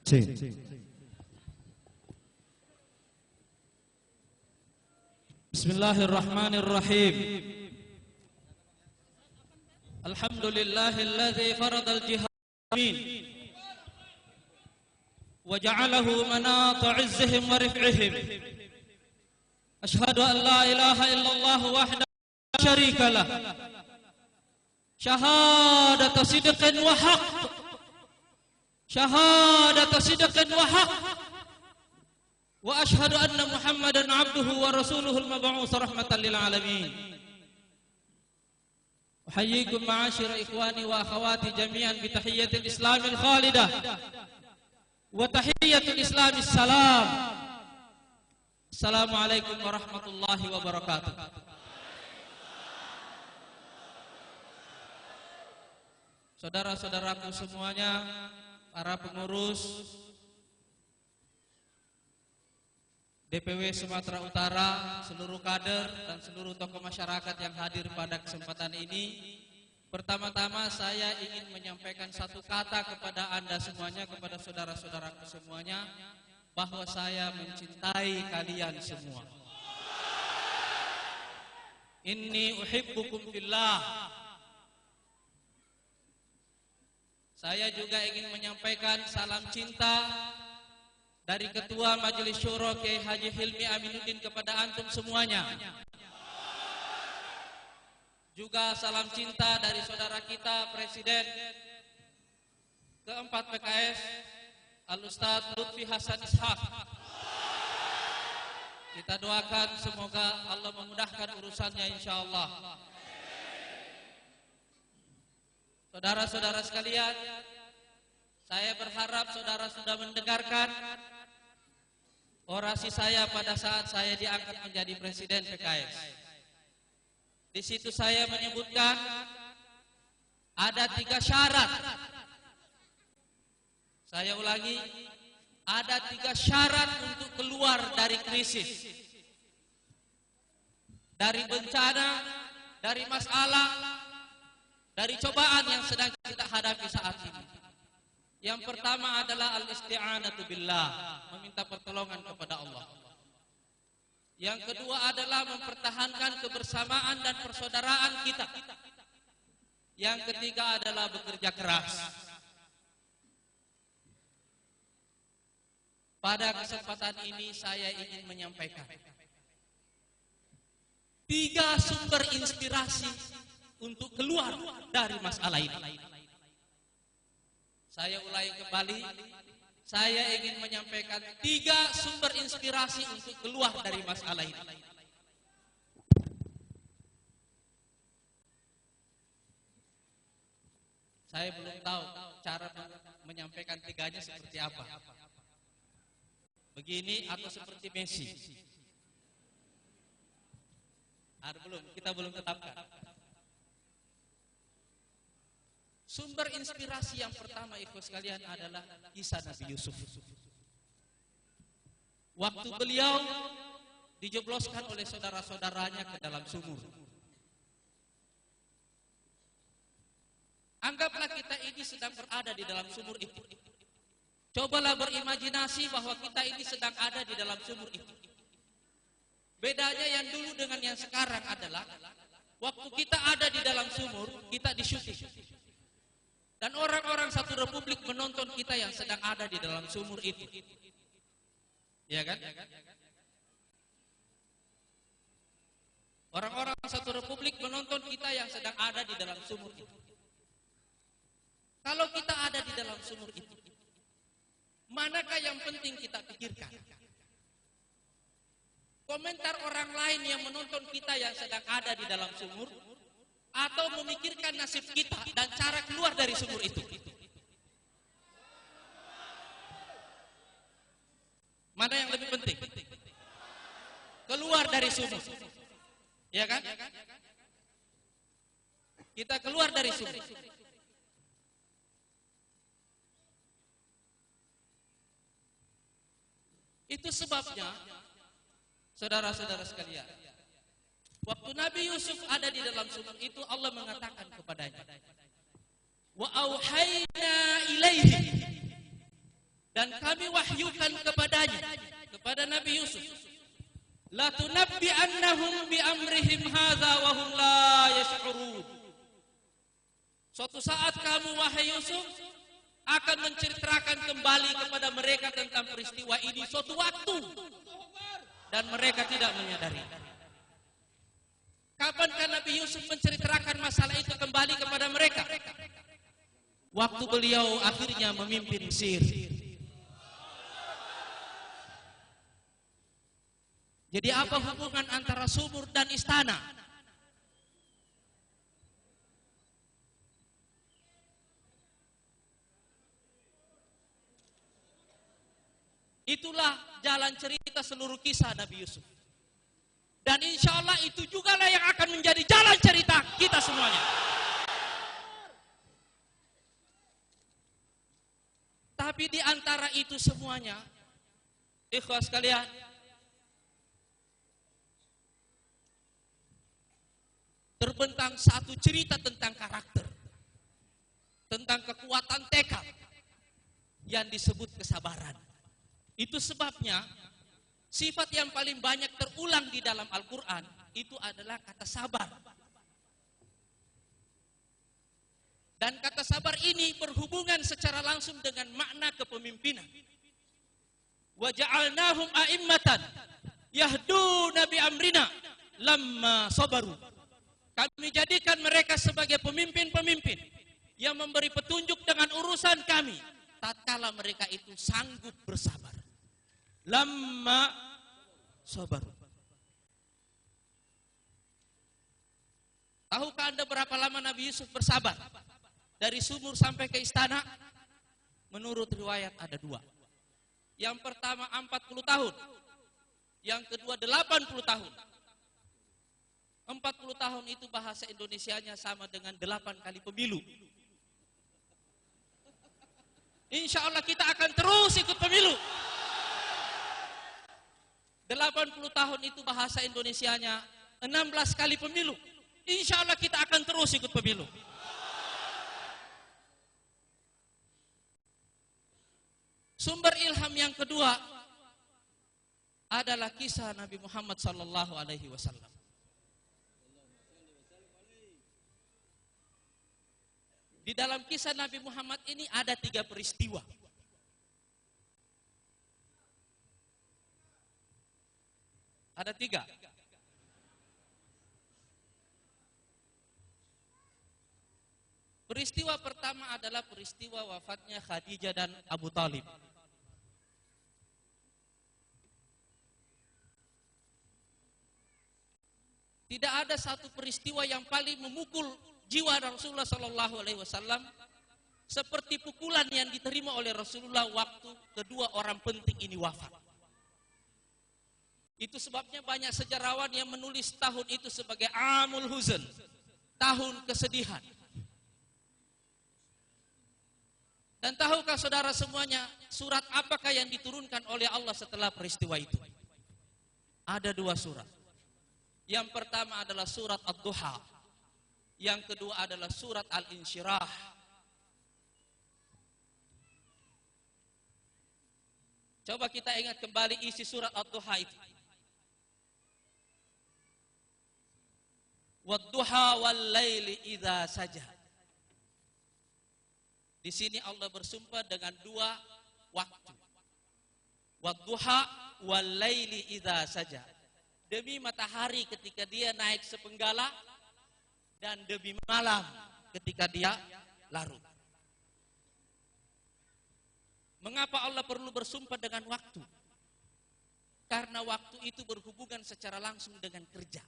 Bismillahirrahmanirrahim. Alhamdulillahilladzi faradal jihad wa ja'alahu manata 'izzihim wa rif'ihim. Ashhadu an la ilaha illallah wahdahu la syarika lah. Syahadata sidqin wa haqq. Syahadata sidqin wa haqq. Wa ashhadu anna Muhammadan 'abduhu wa rasuluhul mab'uts rahmatan lil alamin. Uhayyikum ma'asyira ikhwani wa akhawati jami'an bi tahiyyatil islamil khalidah wa tahiyyatul islamis salam. Assalamualaikum warahmatullahi wabarakatuh. Saudara-saudaraku semuanya, para pengurus DPW Sumatera Utara, seluruh kader dan seluruh tokoh masyarakat yang hadir pada kesempatan ini, pertama-tama saya ingin menyampaikan satu kata kepada Anda semuanya, kepada saudara-saudaraku semuanya, bahwa saya mencintai kalian semua. Inni uhibbukum fillah. Saya juga ingin menyampaikan salam cinta dari Ketua Majelis Syuro Kiai Haji Hilmi Aminuddin kepada antum semuanya. Juga salam cinta dari saudara kita Presiden keempat PKS Al-Ustadz Lutfi Hasan Ishaq. Kita doakan semoga Allah memudahkan urusannya insyaallah. Saudara-saudara sekalian, saya berharap saudara sudah mendengarkan orasi saya pada saat saya diangkat menjadi Presiden PKS. Di situ saya menyebutkan ada 3 syarat. Saya ulangi, ada 3 syarat untuk keluar dari krisis, dari bencana, dari masalah, dari cobaan yang sedang kita hadapi saat ini. Yang pertama adalah al-isti'anatu billah, meminta pertolongan kepada Allah. Yang kedua adalah mempertahankan kebersamaan dan persaudaraan kita. Yang ketiga adalah bekerja keras. Pada kesempatan ini saya ingin menyampaikan 3 sumber inspirasi untuk keluar dari masalah ini. Saya ulangi kembali, saya ingin menyampaikan 3 sumber inspirasi untuk keluar dari masalah ini. Saya belum tahu cara menyampaikan 3-nya seperti apa. Begini atau seperti Messi? Kita belum tetapkan. Sumber inspirasi yang pertama ikhwan sekalian adalah kisah Nabi Yusuf. Waktu beliau dijebloskan oleh saudara-saudaranya ke dalam sumur. Anggaplah kita ini sedang berada di dalam sumur itu. Cobalah berimajinasi bahwa kita ini sedang ada di dalam sumur itu. Bedanya yang dulu dengan yang sekarang adalah waktu kita ada di dalam sumur, kita disyuting. Dan orang-orang satu republik menonton kita yang sedang ada di dalam sumur itu. Ya kan? Orang-orang satu republik menonton kita yang sedang ada di dalam sumur itu. Kalau kita ada di dalam sumur itu, manakah yang penting kita pikirkan? Komentar orang lain yang menonton kita yang sedang ada di dalam sumur, atau memikirkan nasib kita dan cara keluar dari sumur itu? Mana yang lebih penting? Keluar dari sumur. Ya kan? Kita keluar dari sumur. Itu sebabnya, saudara-saudara sekalian, waktu Nabi Yusuf ada di dalam sumur itu, Allah mengatakan kepadanya, wa auhayna ilaihi, Dan kami wahyukan kepadanya, kepada Nabi Yusuf, la tunabbi'annahum bi amrihim hadza wa hum la yash'urun. Suatu saat kamu wahai Yusuf akan menceritakan kembali kepada mereka tentang peristiwa ini suatu waktu, dan mereka tidak menyadari. Kapankah Nabi Yusuf menceritakan masalah itu kembali kepada mereka? Waktu beliau akhirnya memimpin Mesir. Jadi apa hubungan antara sumur dan istana? Itulah jalan cerita seluruh kisah Nabi Yusuf. Dan insya Allah itu juga lah yang akan menjadi jalan cerita kita semuanya. Tapi di antara itu semuanya, ikhwas sekalian, terbentang satu cerita tentang karakter, tentang kekuatan tekad yang disebut kesabaran. Itu sebabnya sifat yang paling banyak terulang di dalam Al-Quran itu adalah kata sabar. Dan kata sabar ini berhubungan secara langsung dengan makna kepemimpinan. Wa ja'alnahum a'immatan yahduna bi amrina lamma sabaru. Kami jadikan mereka sebagai pemimpin-pemimpin yang memberi petunjuk dengan urusan kami tatkala mereka itu sanggup bersabar. Lamma sabaru. Tahukah Anda berapa lama Nabi Yusuf bersabar? Dari sumur sampai ke istana? Menurut riwayat ada dua. Yang pertama 40 tahun. Yang kedua 80 tahun. 40 tahun itu bahasa Indonesianya sama dengan 8 kali pemilu. Insya Allah kita akan terus ikut pemilu. 80 tahun itu bahasa Indonesianya 16 kali pemilu. Insya Allah kita akan terus ikut pemilu. Sumber ilham yang kedua adalah kisah Nabi Muhammad sallallahu alaihi wasallam. Di dalam kisah Nabi Muhammad ini ada 3 peristiwa. Ada 3. Peristiwa pertama adalah peristiwa wafatnya Khadijah dan Abu Talib. Tidak ada satu peristiwa yang paling memukul jiwa Rasulullah Sallallahu Alaihi Wasallam seperti pukulan yang diterima oleh Rasulullah waktu kedua orang penting ini wafat. Itu sebabnya banyak sejarawan yang menulis tahun itu sebagai Amul Huzn, tahun kesedihan. Dan tahukah saudara semuanya surat apakah yang diturunkan oleh Allah setelah peristiwa itu? Ada 2 surat. Yang pertama adalah surat Ad-Duha. Yang kedua adalah surat Al-Insyirah. Coba kita ingat kembali isi surat Ad-Duha itu. Wad-duha wal-laili idza saja. Di sini Allah bersumpah dengan 2 waktu. Wad-duha wal-laili idza saja. Demi matahari ketika dia naik sepenggala dan demi malam ketika dia larut. Mengapa Allah perlu bersumpah dengan waktu? Karena waktu itu berhubungan secara langsung dengan kerja.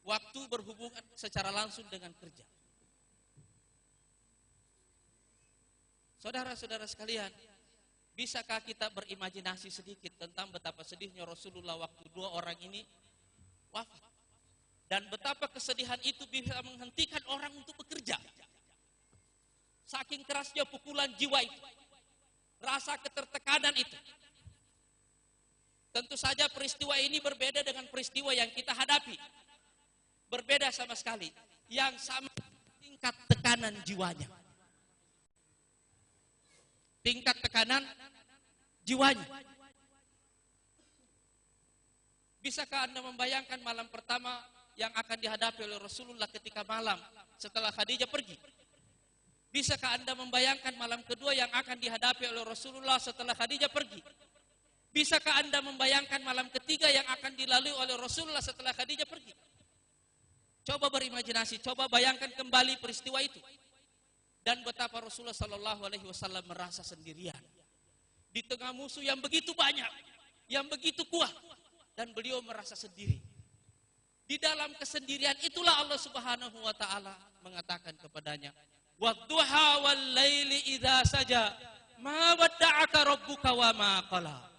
Waktu berhubungan secara langsung dengan kerja. Saudara-saudara sekalian, bisakah kita berimajinasi sedikit tentang betapa sedihnya Rasulullah waktu 2 orang ini wafat? Dan betapa kesedihan itu bisa menghentikan orang untuk bekerja. Saking kerasnya pukulan jiwa itu. Rasa ketertekanan itu. Tentu saja peristiwa ini berbeda dengan peristiwa yang kita hadapi. Berbeda sama sekali. Yang sama tingkat tekanan jiwanya. tingkat tekanan jiwanya. Bisakah Anda membayangkan malam pertama yang akan dihadapi oleh Rasulullah ketika malam setelah Khadijah pergi? Bisakah Anda membayangkan malam kedua yang akan dihadapi oleh Rasulullah setelah Khadijah pergi? Bisakah Anda membayangkan malam ketiga yang akan dilalui oleh Rasulullah setelah Khadijah pergi? Coba berimajinasi, coba bayangkan kembali peristiwa itu. Dan betapa Rasulullah SAW merasa sendirian di tengah musuh yang begitu banyak, yang begitu kuat, dan beliau merasa sendiri. Di dalam kesendirian itulah Allah Subhanahu wa taala mengatakan kepadanya, "Wadduha wal laili idza saja, ma wadda'aka rabbuka wa ma qala."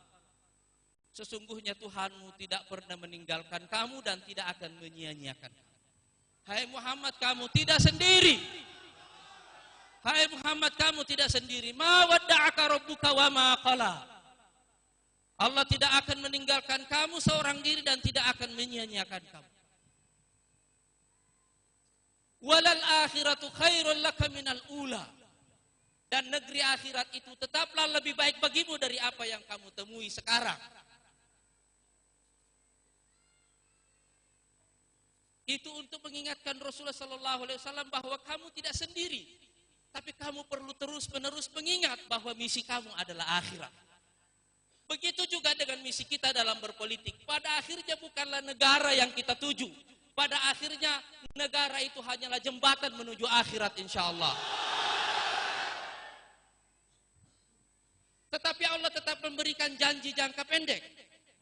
Sesungguhnya Tuhanmu tidak pernah meninggalkan kamu dan tidak akan menyia-nyiakan kamu. Hai Muhammad, kamu tidak sendiri. Hai Muhammad, kamu tidak sendiri. Ma wadda'aka rabbuka wa ma qala. Allah tidak akan meninggalkan kamu seorang diri dan tidak akan menyia-nyiakan kamu. Walal akhiratu khairul laka minal ula. Dan negeri akhirat itu tetaplah lebih baik bagimu dari apa yang kamu temui sekarang. Itu untuk mengingatkan Rasulullah SAW bahwa kamu tidak sendiri. Tapi kamu perlu terus-menerus mengingat bahwa misi kamu adalah akhirat. Begitu juga dengan misi kita dalam berpolitik. Pada akhirnya bukanlah negara yang kita tuju. Pada akhirnya negara itu hanyalah jembatan menuju akhirat insyaAllah. Tetapi Allah tetap memberikan janji jangka pendek.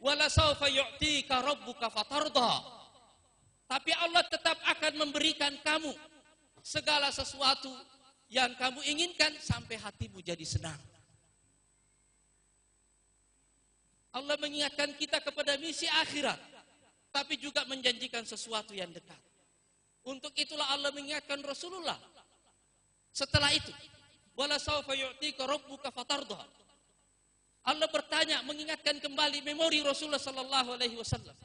Wala sawfa yu'tika rabbuka fatarda. Tapi Allah tetap akan memberikan kamu segala sesuatu yang kamu inginkan sampai hatimu jadi senang. Allah mengingatkan kita kepada misi akhirat, tapi juga menjanjikan sesuatu yang dekat. Untuk itulah Allah mengingatkan Rasulullah. Setelah itu, wala sawfa yu'tika rabbuka fatarda. Allah bertanya, mengingatkan kembali memori Rasulullah sallallahu alaihi wasallam.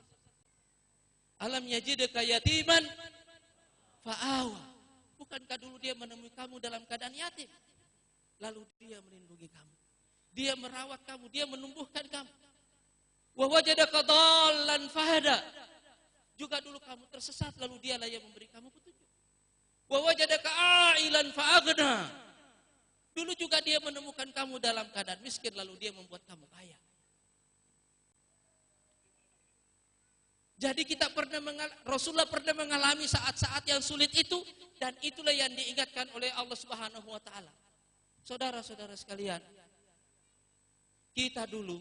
Alam yajidka yatiman fa'awa. Bukankah dulu dia menemui kamu dalam keadaan yatim? Lalu dia melindungi kamu. Dia merawat kamu, dia menumbuhkan kamu. Wa wajadaka dhallan fahada. Juga dulu kamu tersesat, lalu dialah yang memberi kamu petunjuk. Wa wajadaka a'ilan fa'aghna. Dulu juga dia menemukan kamu dalam keadaan miskin, lalu dia membuat kamu kaya. Jadi Rasulullah pernah mengalami saat-saat yang sulit itu, dan itulah yang diingatkan oleh Allah Subhanahu wa taala. Saudara-saudara sekalian, kita dulu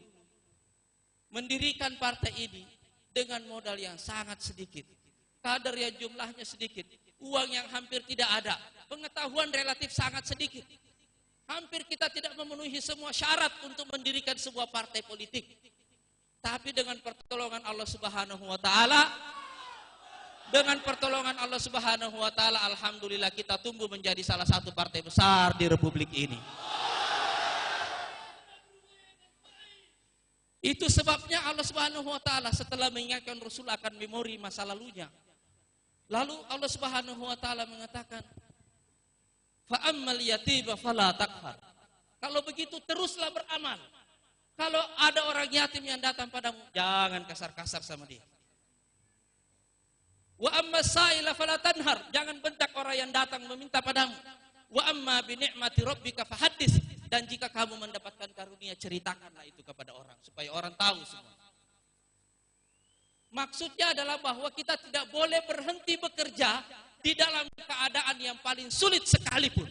mendirikan partai ini dengan modal yang sangat sedikit, kader yang jumlahnya sedikit, uang yang hampir tidak ada, pengetahuan relatif sangat sedikit. Hampir kita tidak memenuhi semua syarat untuk mendirikan sebuah partai politik. Tapi dengan pertolongan Allah Subhanahu wa taala, alhamdulillah kita tumbuh menjadi salah satu partai besar di Republik ini. Itu sebabnya Allah Subhanahu wa taala setelah mengingatkan Rasul akan memori masa lalunya. Lalu Allah Subhanahu wa taala mengatakan, "Fa ammal yatima fala taqhar." Kalau begitu teruslah beramal. Kalau ada orang yatim yang datang padamu, jangan kasar-kasar sama dia. Wa amma sa'ila fala tanhar, jangan bentak orang yang datang meminta padamu. Wa amma bi ni'mati rabbika fahaddits, dan jika kamu mendapatkan karunia ceritakanlah itu kepada orang supaya orang tahu semua. Maksudnya adalah bahwa kita tidak boleh berhenti bekerja di dalam keadaan yang paling sulit sekalipun.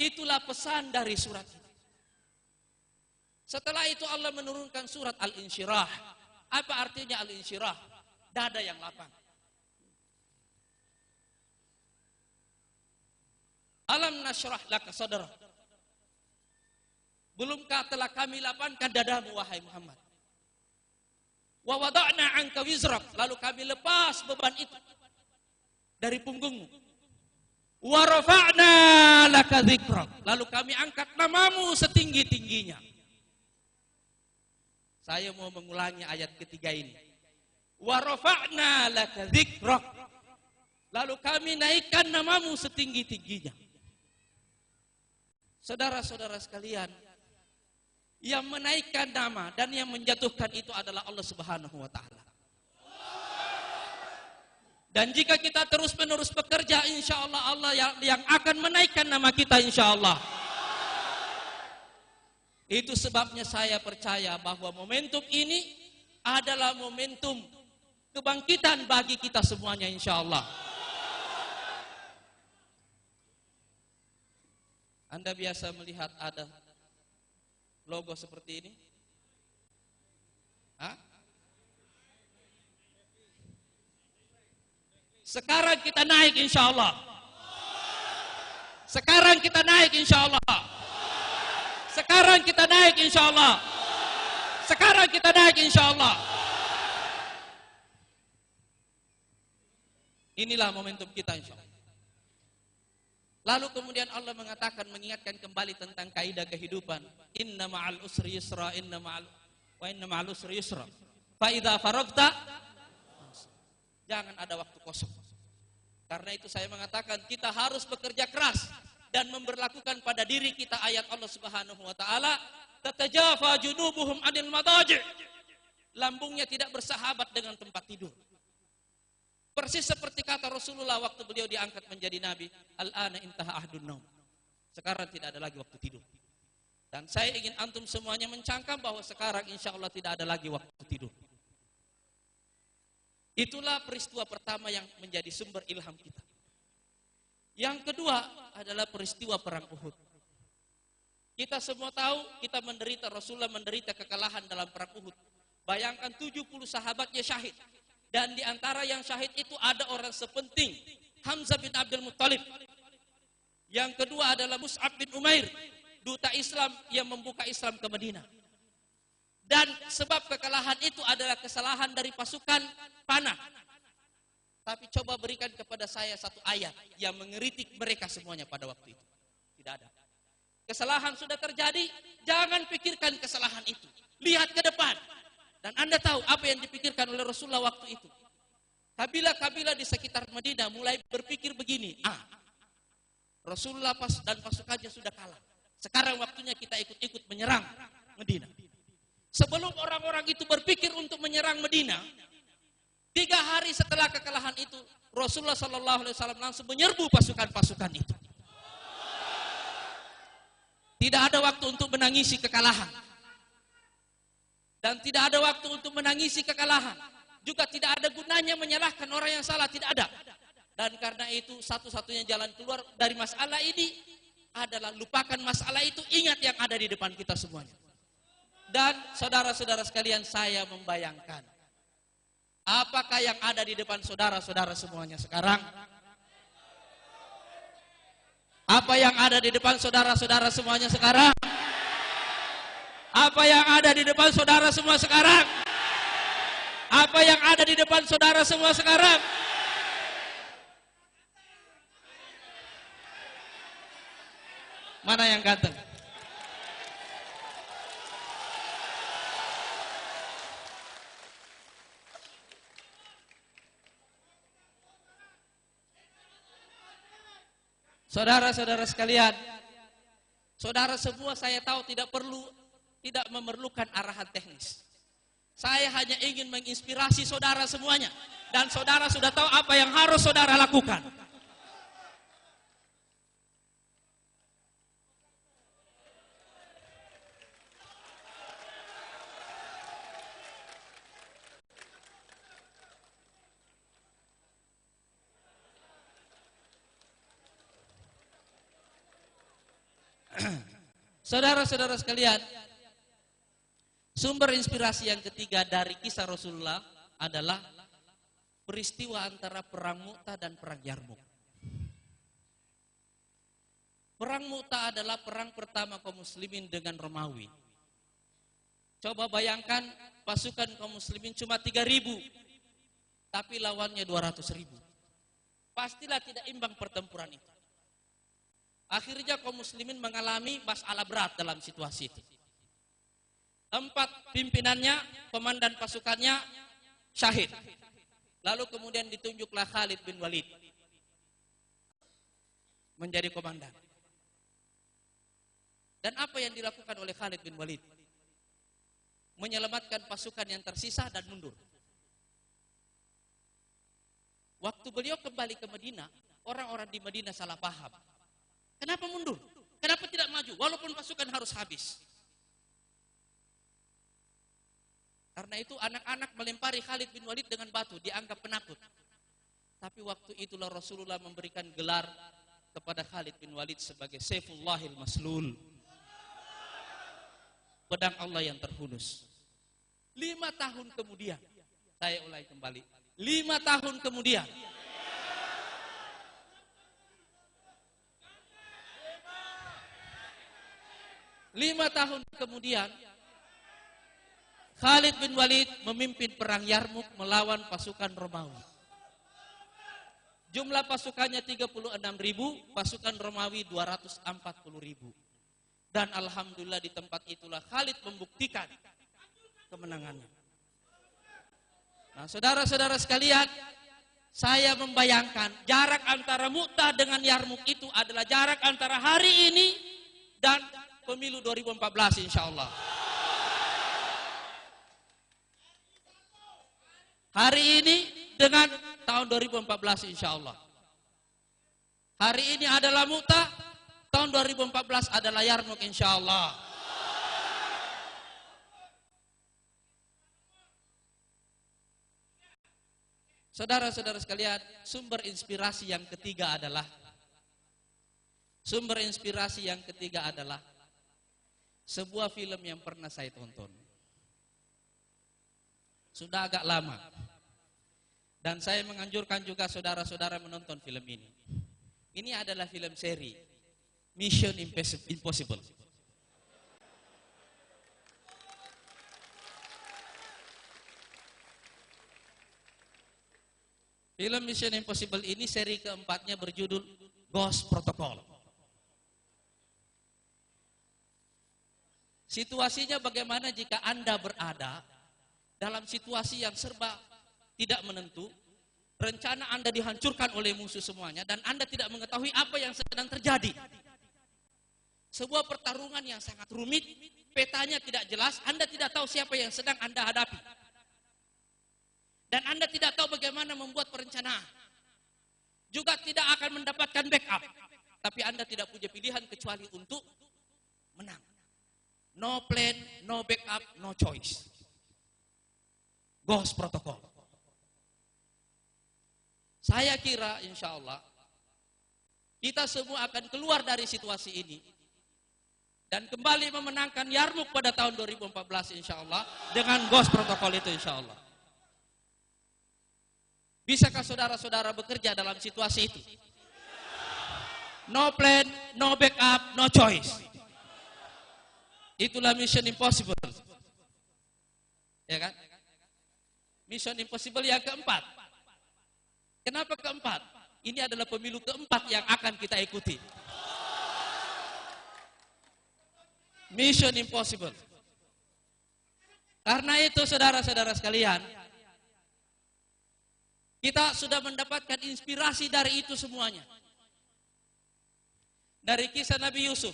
Itulah pesan dari surat ini. Setelah itu Allah menurunkan surat Al-Insyirah. Apa artinya Al-Insyirah? Dada yang lapang. Alam nasyrah laka sadrak. Belumkah telah kami lapangkan dadamu wahai Muhammad? Wa wada'na 'anka wizrak, lalu kami lepas beban itu dari punggungmu. Wa rafa'na laka dzikrak, lalu kami angkat namamu setinggi-tingginya. Saya mau mengulangi ayat ketiga ini. Wa rafa'na laka dzikrak, lalu kami naikkan namamu setinggi-tingginya. Saudara-saudara sekalian, yang menaikkan nama dan yang menjatuhkan itu adalah Allah Subhanahu wa taala. Dan jika kita terus-menerus bekerja, insya Allah Allah yang akan menaikkan nama kita, insya Allah. Itu sebabnya saya percaya bahwa momentum ini adalah momentum kebangkitan bagi kita semuanya, insya Allah. Anda biasa melihat ada logo seperti ini? Hah? Sekarang kita naik insya Allah. Sekarang kita naik insya Allah. Sekarang kita naik insya Allah. Sekarang kita naik insya Allah. Inilah momentum kita insya Allah. Lalu kemudian Allah mengatakan, mengingatkan kembali tentang kaidah kehidupan. Inna ma'al usri yusra, inna ma'al usri yusra. Fa idza faragta, jangan ada waktu kosong. Karena itu saya mengatakan kita harus bekerja keras dan memberlakukan pada diri kita ayat Allah Subhanahu wa taala, tatajafa junubuhum 'anil madaji'. Lambungnya tidak bersahabat dengan tempat tidur. Persis seperti kata Rasulullah waktu beliau diangkat menjadi nabi, al-ana intaha ahdun naum. Sekarang tidak ada lagi waktu tidur. Dan saya ingin antum semuanya mencangkam bahwa sekarang insya Allah tidak ada lagi waktu tidur. Itulah peristiwa pertama yang menjadi sumber ilham kita. Yang kedua adalah peristiwa perang Uhud. Kita semua tahu kita menderita, Rasulullah menderita kekalahan dalam perang Uhud. Bayangkan 70 sahabatnya syahid. Dan di antara yang syahid itu ada orang sepenting Hamzah bin Abdul Muttalib. Yang kedua adalah Mus'ab bin Umair, duta Islam yang membuka Islam ke Madinah. Dan sebab kekalahan itu adalah kesalahan dari pasukan panah. Tapi coba berikan kepada saya satu ayat yang mengeritik mereka semuanya pada waktu itu. Tidak ada. Kesalahan sudah terjadi, jangan pikirkan kesalahan itu. Lihat ke depan. Dan Anda tahu apa yang dipikirkan oleh Rasulullah waktu itu. Kabilah-kabilah di sekitar Madinah mulai berpikir begini. Rasulullah dan pasukannya sudah kalah. Sekarang waktunya kita ikut-ikut menyerang Madinah. Sebelum orang-orang itu berpikir untuk menyerang Madinah, 3 hari setelah kekalahan itu, Rasulullah SAW langsung menyerbu pasukan-pasukan itu. Tidak ada waktu untuk menangisi kekalahan. Dan tidak ada waktu untuk menangisi kekalahan. Juga tidak ada gunanya menyalahkan orang yang salah, tidak ada. Dan karena itu satu-satunya jalan keluar dari masalah ini adalah lupakan masalah itu, ingat yang ada di depan kita semuanya. Dan saudara-saudara sekalian, saya membayangkan apakah yang ada di depan saudara-saudara semuanya sekarang? Apa yang ada di depan saudara-saudara semuanya sekarang? Apa yang ada di depan saudara semua sekarang? Apa yang ada di depan saudara semua sekarang? Mana yang ganteng? Saudara-saudara sekalian, saudara semua saya tahu tidak memerlukan arahan teknis. Saya hanya ingin menginspirasi saudara semuanya. Dan saudara sudah tahu apa yang harus saudara lakukan. Saudara-saudara sekalian, sumber inspirasi yang ketiga dari kisah Rasulullah adalah peristiwa antara perang Mu'tah dan perang Yarmuk. Perang Mu'tah adalah perang pertama kaum muslimin dengan Romawi. Coba bayangkan pasukan kaum muslimin cuma 3.000, tapi lawannya 200.000. Pastilah tidak imbang pertempuran itu. Akhirnya kaum muslimin mengalami masalah berat dalam situasi itu. 4 pimpinannya, komandan pasukannya syahid. Lalu kemudian ditunjuklah Khalid bin Walid menjadi komandan. Dan apa yang dilakukan oleh Khalid bin Walid? Menyelamatkan pasukan yang tersisa dan mundur. Waktu beliau kembali ke Madinah, orang-orang di Madinah salah paham. Kenapa mundur? Kenapa tidak maju? Walaupun pasukan harus habis. Karena itu anak-anak melempari Khalid bin Walid dengan batu, dianggap penakut. Tapi waktu itulah Rasulullah memberikan gelar kepada Khalid bin Walid sebagai Saifullahil Maslul, pedang Allah yang terhunus. 5 tahun kemudian, saya ulangi kembali, 5 tahun kemudian, Khalid bin Walid memimpin perang Yarmuk melawan pasukan Romawi. Jumlah pasukannya 36.000, pasukan Romawi 240.000. Dan alhamdulillah di tempat itulah Khalid membuktikan kemenangannya. Nah, saudara-saudara sekalian, saya membayangkan jarak antara Mu'tah dengan Yarmuk itu adalah jarak antara hari ini dan pemilu 2014 insya Allah. Hari ini dengan tahun 2014 insya Allah. Hari ini adalah Mu'tah, tahun 2014 adalah Yarmuk insya Allah. Saudara-saudara sekalian, sumber inspirasi yang ketiga adalah sebuah film yang pernah saya tonton. Sudah agak lama. Dan saya menganjurkan juga saudara-saudara menonton film ini. Ini adalah film seri Mission Impossible. Film Mission Impossible ini seri keempatnya berjudul Ghost Protocol. Situasinya bagaimana jika Anda berada dalam situasi yang serba tidak menentu, rencana Anda dihancurkan oleh musuh semuanya, dan Anda tidak mengetahui apa yang sedang terjadi. Sebuah pertarungan yang sangat rumit, petanya tidak jelas, Anda tidak tahu siapa yang sedang Anda hadapi. Dan Anda tidak tahu bagaimana membuat perencanaan. Juga tidak akan mendapatkan backup. Tapi Anda tidak punya pilihan kecuali untuk menang. No plan, no backup, no choice. Ghost Protocol. Saya kira insya Allah kita semua akan keluar dari situasi ini dan kembali memenangkan Yarmuk pada tahun 2014 insya Allah dengan Ghost Protocol itu insya Allah. Bisakah saudara-saudara bekerja dalam situasi itu? No plan, no backup, no choice. Itulah Mission Impossible. Ya kan? Mission Impossible yang keempat. Kenapa keempat? Ini adalah pemilu keempat yang akan kita ikuti. Mission Impossible. Karena itu saudara-saudara sekalian, kita sudah mendapatkan inspirasi dari itu semuanya. Dari kisah Nabi Yusuf,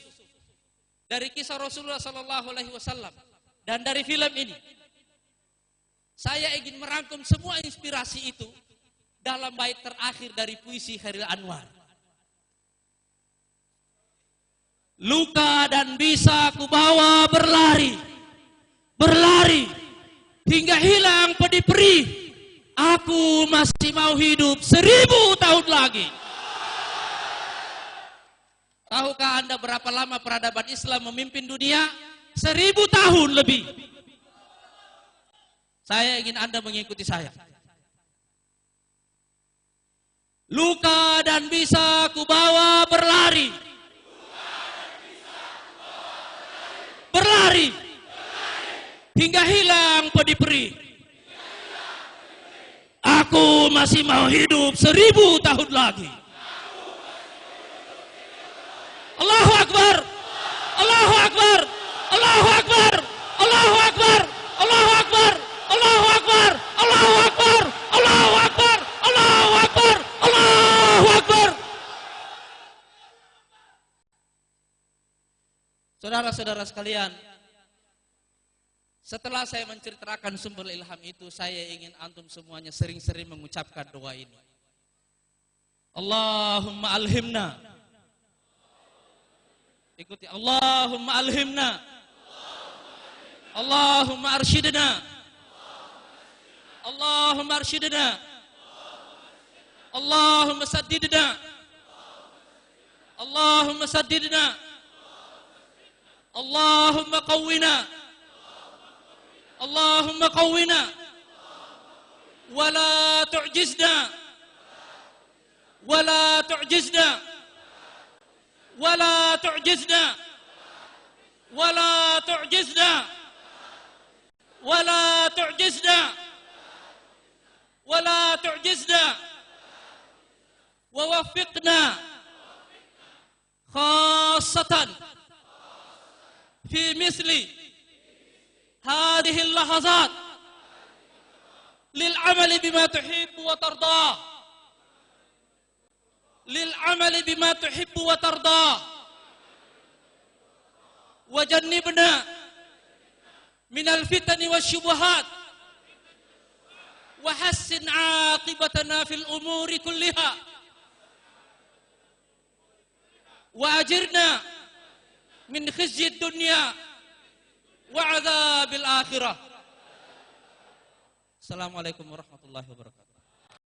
dari kisah Rasulullah SAW, dan dari film ini. Saya ingin merangkum semua inspirasi itu dalam bait terakhir dari puisi Khairil Anwar. Luka dan bisa kubawa berlari, berlari hingga hilang pedih-perih. Aku masih mau hidup 1000 tahun lagi. Tahukah Anda berapa lama peradaban Islam memimpin dunia? 1000 tahun lebih. Saya ingin Anda mengikuti saya. Luka dan bisa kubawa berlari. Berlari hingga hilang pedih-perih. Aku masih mau hidup 1000 tahun lagi. Allahu Akbar, Allahu Akbar, Allahu Akbar, Allahu Akbar, Allahu Akbar, Allahu Akbar, Allahu Akbar, Allahu Akbar, Allahu Akbar, Allahu Akbar. Saudara-saudara sekalian, setelah saya menceritakan sumber ilham itu, saya ingin antum semuanya sering-sering mengucapkan doa ini. Allahumma alhimna. Ikuti, Allahumma alhimna. Allahumma arsyidna. Allahumma arsyidna. Allahumma saddidna. Allahumma saddidna. Allahumma qawwina. Allahumma qawwina. Wala tu'jizna. Wala tu'jizna. Wala tu'jizna. Wala tu'jizna. Wala tu'jizna. Wala tu'jizna. Wa waffiqna khassatan في مثل هذه اللحظات للعمل بما تحب وترضاه للعمل بما تحب وترضاه وجنبنا من الفتن والشبهات وحسن عاقبتنا في الأمور كلها وأجرنا من خزي الدنيا وعذاب الآخرة. Assalamualaikum warahmatullahi wabarakatuh.